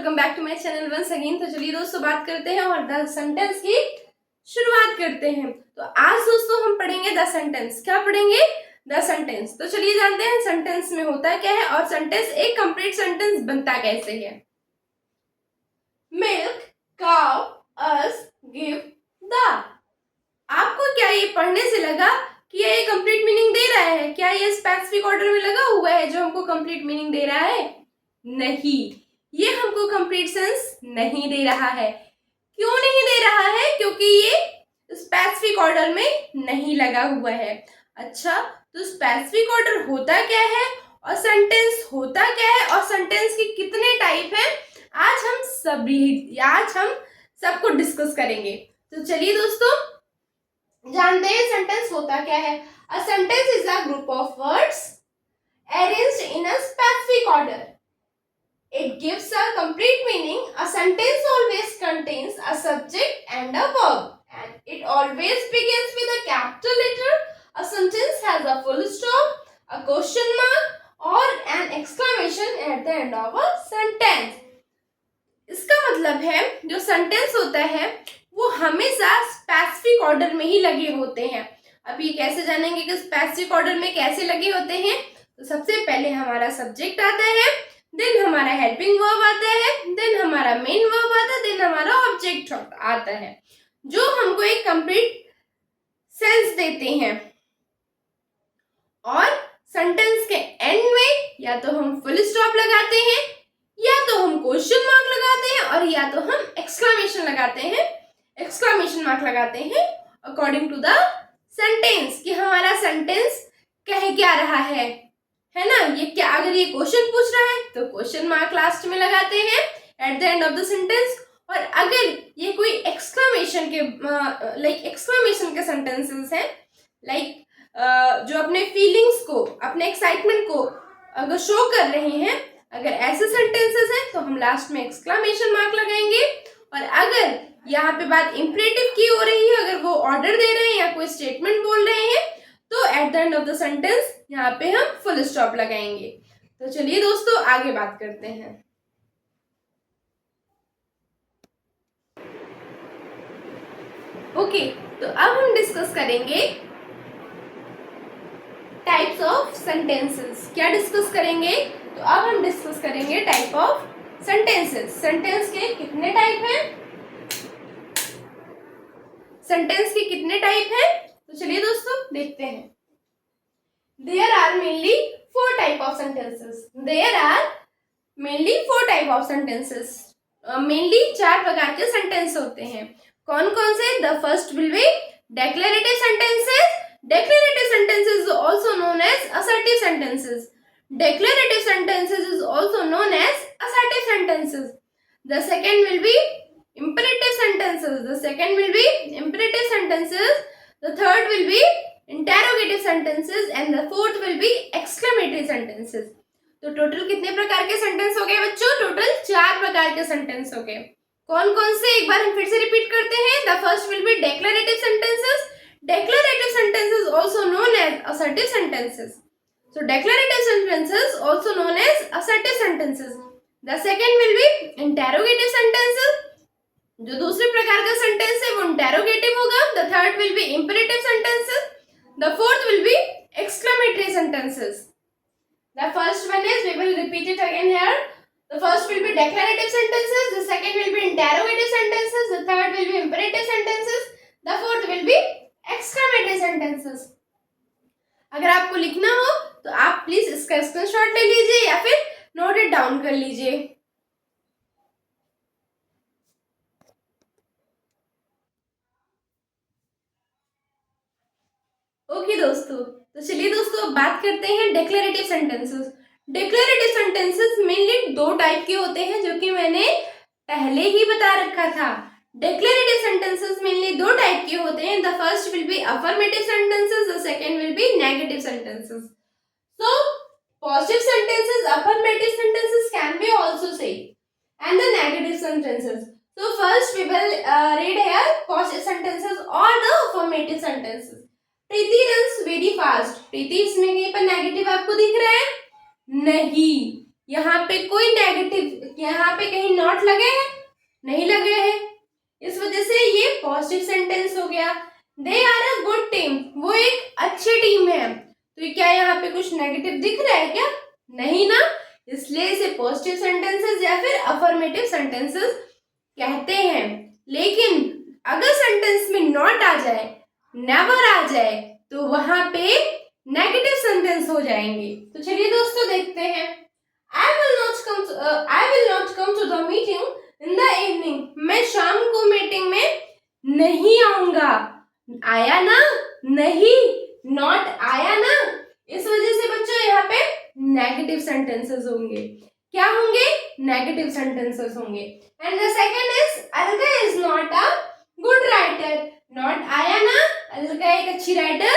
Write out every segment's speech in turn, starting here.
Welcome back to my channel once again. तो चलिए दोस्तों बात करते हैं और द सेंटेंस की शुरुआत करते हैं। तो आज दोस्तों हम पढ़ेंगे द सेंटेंस। क्या पढ़ेंगे? The sentence. तो चलिए जानते हैं सेंटेंस में होता क्या है और सेंटेंस एक कंप्लीट सेंटेंस बनता कैसे है। Milk cow us give the. आपको क्या ये पढ़ने से लगा कि ये कंप्लीट मीनिंग दे रहा है? क्या ये स्पेसिफिक ऑर्डर में लगा हुआ है जो हमको कंप्लीट मीनिंग दे रहा है? नहीं, ये हमको कंप्लीट सेंस नहीं दे रहा है। क्यों नहीं दे रहा है? क्योंकि ये स्पेसिफिक ऑर्डर में नहीं लगा हुआ है। अच्छा, तो स्पेसिफिक ऑर्डर होता क्या है और सेंटेंस होता क्या है और सेंटेंस के कितने टाइप हैं, आज हम सबको डिस्कस करेंगे। तो चलिए दोस्तों जानते हैं सेंटेंस होता क्या है। A sentence is a group of words arranged in a specific order. It gives a complete meaning. A sentence always contains a subject and a verb, and it always begins with a capital letter. A sentence has a full stop, a question mark, or an exclamation at the end of a sentence. इसका मतलब है जो sentence होता है वो हमेशा specific order में ही लगे होते हैं। अब ये कैसे जानेंगे कि स्पेसिफिक ऑर्डर में कैसे लगे होते हैं? तो सबसे पहले हमारा सब्जेक्ट आता है, देन हमारा हेल्पिंग वर्ब आता है, देन हमारा मेन वर्ब आता है, देन हमारा ऑब्जेक्ट आता है जो हमको एक कंप्लीट सेंस देते हैं। और सेंटेंस के एंड में या तो हम फुल स्टॉप लगाते हैं, या तो हम क्वेश्चन मार्क लगाते हैं, और या तो हम एक्सक्लेमेशन मार्क लगाते हैं अकॉर्डिंग टू द सेंटेंस कि हमारा सेंटेंस कह क्या रहा है ना। ये क्या, अगर ये क्वेश्चन पूछ रहा है तो क्वेश्चन मार्क लास्ट में लगाते हैं eight the end of the sentence. और अगर ये कोई एक्सक्लेमेशन के सेंटेंसेस हैं, जो अपने फीलिंग्स को, अपने एक्साइटमेंट को अगर शो कर रहे हैं, अगर ऐसे सेंटेंसेस हैं तो हम लास्ट में एक्सक्लेमेशन मार्क लगाएंगे। और अगर यहाँ पे बात इंपरेटिव की हो रही है, अगर वो ऑर्डर दे रहे हैं या कोई स्टेटमेंट बोल रहे हैं, तो eight the end of the sentence यहाँ पे हम फुल स्टॉप लगाएंगे। तो चलिए दोस्तों आगे बात करते हैं। ओके, तो अब हम डिस्कस करेंगे टाइप्स ऑफ सेंटेंसेस। क्या डिस्कस करेंगे? तो अब हम डिस्कस करेंगे टाइप ऑफ सेंटेंसेस। सेंटेंस के कितने टाइप हैं? तो चलिए दोस्तों देखते हैं। There are mainly four type of sentences. Mainly 4 प्रकार के सेंटेंस होते हैं। कौन कौन से? The first will be declarative sentences. Declarative sentences is also known as assertive sentences. Declarative sentences is also known as assertive sentences. The second will be imperative sentences. The third will be interrogative sentences and the fourth will be exclamatory sentences. तो total कितने प्रकार के sentence हो गए बच्चों? Total 4 प्रकार के sentence हो गए। कौन कौन से? एक बार हम फिर से रिपीट करते हैं। The first will B declarative sentences. Declarative sentences also known as assertive sentences. So declarative sentences also known as assertive sentences. The second will be interrogative sentences. जो दूसरे प्रकार का सेंटेंस है वो इंटेरोगेटिव होगा। The third will be imperative sentences. The fourth will be exclamatory sentences. The first one is, we will repeat it again here. The first will be declarative sentences, the second will be interrogative sentences, the third will be imperative sentences, the fourth will be exclamatory sentences. अगर आपको लिखना हो तो आप please इसका screenshot ले लीजिए या फिर नोट इट डाउन कर लीजिए। ओके दोस्तों, तो चलिए दोस्तों बात करते हैं declarative sentences. Declarative sentences mainly 2 type के होते हैं जो कि मैंने पहले ही बता रखा था। डिक्लेरेटिव सेंटेंसेस मेनली 2 टाइप के होते हैं। The first will B affirmative sentences, the second will B negative sentences. So positive sentences, affirmative sentences can be also said, and the negative sentences. So first we will read here positive sentences or the affirmative sentences. Preeti runs very fast. प्रीति, इसमें कहीं पर negative आपको दिख रहा है? नहीं, यहाँ पे कोई नेगेटिव, यहाँ पे कहीं नॉट लगे हैं, नहीं लगे हैं, इस वजह से ये पॉजिटिव सेंटेंस हो गया। They are a good team, वो एक अच्छी टीम है। तो क्या यहाँ पे कुछ नेगेटिव दिख रहा है क्या? नहीं ना, इसलिए इसे पॉजिटिव सेंटेंसेस या फिर अफर्मेटिव सेंटेंसेस कहते हैं। लेकिन अगर सेंटेंस में नॉट आ जाए, नेवर आ जाए, तो वहां पे नेगेटिव सेंटेंस हो जाएंगे। तो चलिए दोस्तों देखते हैं। I will not come to the meeting in the evening. मैं शाम को मीटिंग में नहीं आऊंगा। आया ना, नहीं, नॉट आया ना, इस वजह से बच्चों यहाँ पे नेगेटिव सेंटेंसेस होंगे। क्या होंगे? नेगेटिव सेंटेंसेस होंगे। And the second is Alka is not a good writer. Not आया ना, अलका एक अच्छी राइटर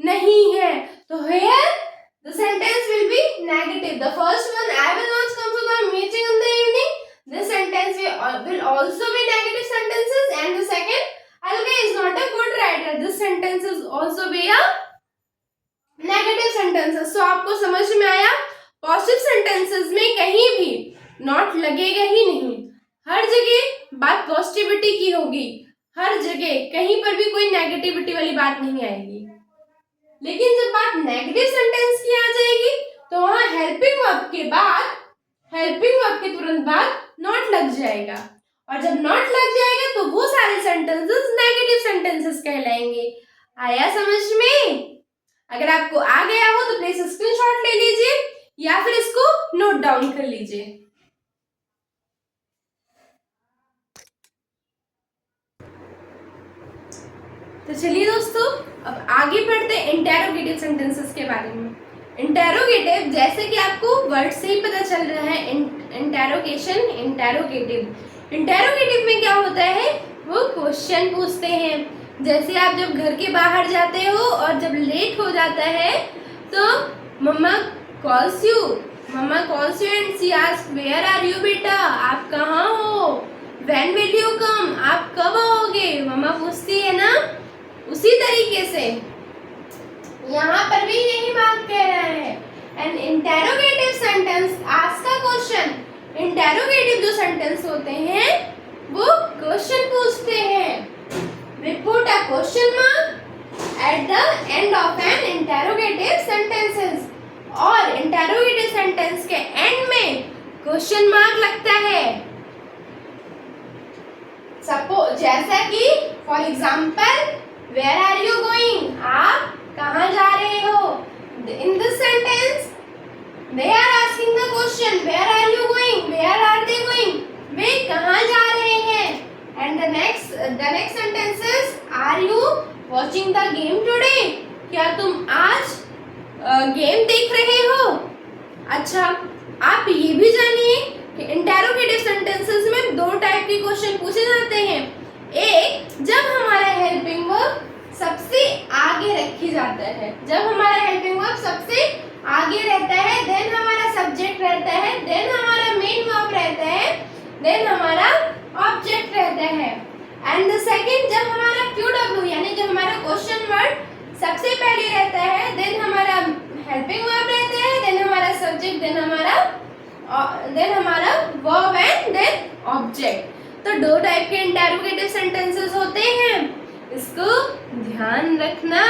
नहीं है। तो here the sentence will be negative. The first one, I will not come to the meeting in the evening. This sentence will also be negative sentences. And the second, Alka is not a good writer. This sentence is also be a negative sentences. So आपको समझ में आया? Positive sentences में कहीं भी not लगेगा ही नहीं। हर जगह बात पॉजिटिविटी की होगी। हर जगह कहीं पर भी कोई नेगेटिविटी वाली बात नहीं आएगी। लेकिन जब बात नेगेटिव सेंटेंस की आ जाएगी तो वहां हेल्पिंग वर्ब के तुरंत बाद नॉट लग जाएगा, और जब नॉट लग जाएगा तो वो सारे सेंटेंसेस नेगेटिव सेंटेंसेस कहलाएंगे। आया समझ में? अगर आपको आ गया हो तो प्लीज स्क्रीनशॉट ले लीजिए या फिर इसको नोट डाउन कर लीजिए। तो चलिए दोस्तों, अब आगे बढ़ते हैं इंटेरोगेटिव सेंटेंसेस के बारे में। इंटेरोगेटिव, जैसे कि आपको वर्ड से ही पता चल रहा है, इंटेरोगेशन, इंटेरोगेटिव। इंटेरोगेटिव में क्या होता है? वो क्वेश्चन पूछते हैं। जैसे आप जब घर के बाहर जाते हो और जब लेट हो जाता है तो mama calls you and she ask where are you बेटा, आप कहाँ हो? व्हेन विल यू कम, आप कब आओगे? मम्मा पूछती है ना। उसी तरीके से यहाँ पर भी यही बात कह रहा है। An interrogative sentence ask a question. Interrogative जो सेंटेंस होते हैं वो क्वेश्चन पूछते हैं। We put a question mark at the end of an interrogative sentences. और इंटेरोगेटिव सेंटेंस के एंड में क्वेश्चन मार्क लगता है। सपोज जैसा कि for example, Where are you going? आप कहाँ जा रहे हो? In this sentence, they are asking the question, Where are you going? Where are they going? वे कहाँ जा रहे हैं? And the next sentence is, Are you watching the game today? क्या तुम आज गेम देख रहे हो? अच्छा, आप ये भी जानिए कि इंटेरोगेटिव सेंटेंसेस में दो टाइप के क्वेश्चन पूछे जाते हैं। एक, जब हमारा हेल्पिंग वर्ब सबसे आगे रखी जाता है, जब हमारा हेल्पिंग वर्ब सबसे आगे रहता है, देन हमारा सब्जेक्ट रहता है, देन हमारा मेन वर्ब रहता है, देन हमारा ऑब्जेक्ट रहता है। एंड द सेकंड, जब हमारा QW यानी जब हमारा क्वेश्चन वर्ड सबसे पहले रहता है, देन हमारा हेल्पिंग वर्ब रहता है, देन हमारा सब्जेक्ट, देन हमारा वर्ब एंड देन ऑब्जेक्ट। तो दो टाइप के इंटेरोगेटिव सेंटेंसेस होते हैं, इसको ध्यान रखना।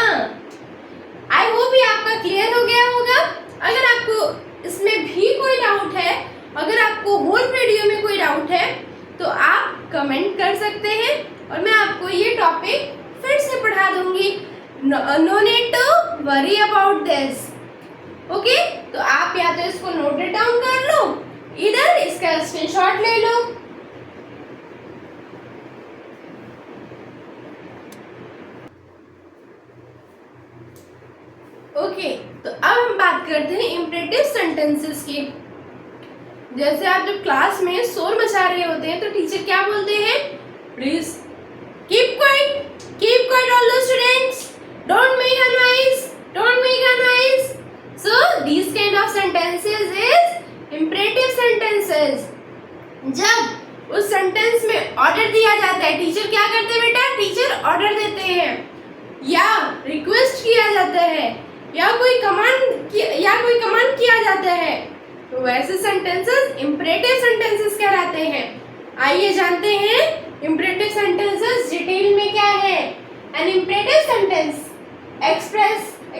आई होप ये आपका क्लियर हो गया होगा। अगर आपको इसमें भी कोई डाउट है, अगर आपको होल वीडियो में कोई डाउट है तो आप कमेंट कर सकते हैं और मैं आपको ये टॉपिक फिर से पढ़ा दूंगी। No need to worry about this. Okay, तो आप या तो इसको नोट डाउन कर लो, इधर इसका स्क्रीनशॉट ले लो। ओके, तो अब हम बात करते हैं इम्परेटिव सेंटेंसेस की। जैसे आप जब क्लास में शोर मचा रहे होते हैं तो टीचर क्या बोलते हैं? Please keep quiet all the students, don't make a noise. So these kind of sentences is imperative sentences. जब उस सेंटेंस में ऑर्डर दिया जाता है, टीचर क्या करते हैं बेटा? टीचर ऑर्डर देते हैं या रिक्वेस्ट किया जाता है या कोई कमांड किया जाता है, तो वैसे सेंटेंसेस इंपरेटिव सेंटेंसेस कहलाते हैं। आइए जानते हैं इंपरेटिव सेंटेंसेस डिटेल में क्या है। An imperative sentence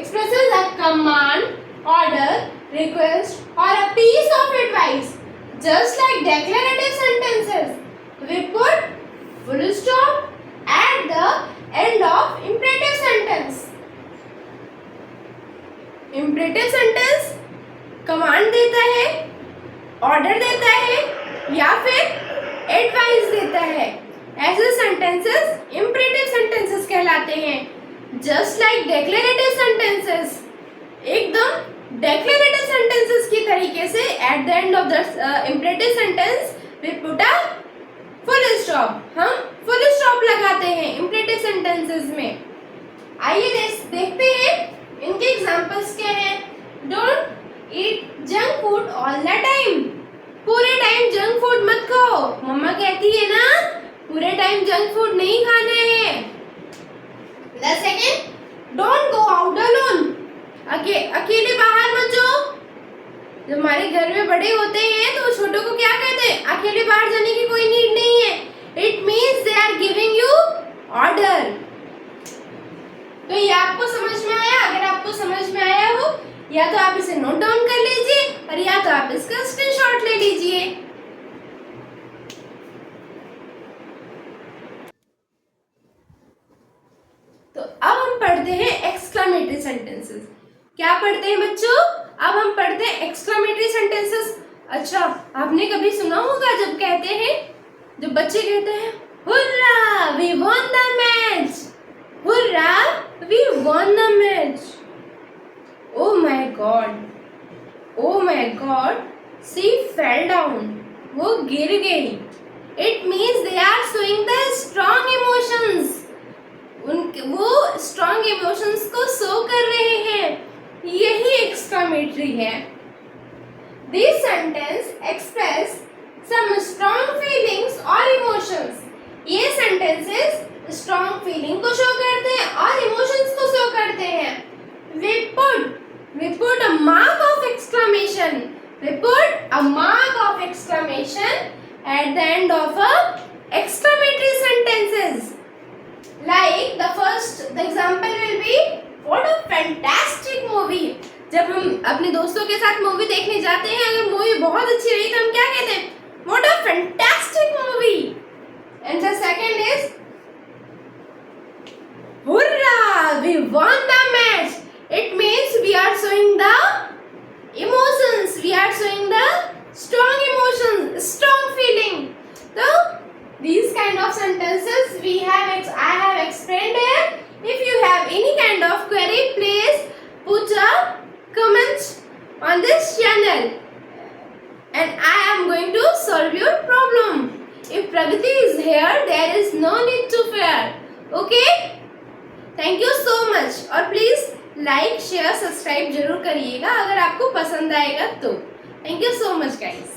expresses a command, order, request or a piece of advice. Just like declarative sentences, we put full stop at the end of imperative sentence. Imperative sentence command देता है, order देता है या फिर advice देता है। ऐसे sentences imperative sentences कहलाते हैं। जस्ट लाइक डेक्लेरेटिव सेंटेंसेस, एकदम डेक्लेरेटिव सेंटेंसेस की तरीके से at the end of the imperative sentence we put a full stop. हम फुल स्टॉप लगाते हैं इंपरेटिव सेंटेंसेस में। आइए देखते हैं इनके एग्जांपल्स क्या हैं। Don't eat junk food all the time. पूरे टाइम जंक फूड मत खाओ। मम्मा कहती है ना पूरे टाइम जंक फूड नहीं खाना है। The second, don't go out alone. अकेले बाहर मत जाओ। जब हमारे घर में बड़े होते हैं तो छोटों को क्या कहते हैं, अकेले बाहर जाने की कोई नीड नहीं है। It means they are giving you order. तो ये आपको समझ में आया? अगर आपको समझ में आया हो या तो आप इसे नोट डाउन कर लीजिए और या तो आप इसका स्क्रीनशॉट ले लीजिए। तो अब हम पढ़ते हैं एक्सक्लेमेटरी सेंटेंसेस। क्या पढ़ते हैं बच्चों? अब हम पढ़ते हैं एक्सक्लेमेटरी सेंटेंसेस। अच्छा, आपने कभी सुना होगा जब कहते हैं, जब बच्चे कहते हैं hurrah we won the match, hurrah we won the match. Oh my god, oh my god, she fell down, वो गिर गई। It means they are showing the strong emotions. वो स्ट्रॉन्ग इमोशंस को शो कर रहे हैं। यही एक्सक्लेमेटरी है। This sentence express some strong feelings और इमोशंस। ये सेंटेंसेस स्ट्रॉन्ग फीलिंग को शो करते हैं और इमोशंस को शो करते हैं। We put a mark of exclamation. We put a mark of exclamation at the end of a exclamatory sentences. Like the example will be what a fantastic movie. जब हम अपने दोस्तों के साथ मूवी देखने जाते हैं, अगर मूवी बहुत अच्छी रही तो हम क्या कहते हैं, what a fantastic movie. And the second is hurrah, we won the match. It means we are showing the emotions, we are showing the strong emotions, strong feeling. So these kind of sentences I have explained here. If you have any kind of query, please put a comment on this channel and I am going to solve your problem. If Pragati is here, there is no need to fear. Okay? Thank you so much. और please like, share, subscribe जरूर करिएगा अगर आपको पसंद आएगा तो। Thank you so much guys.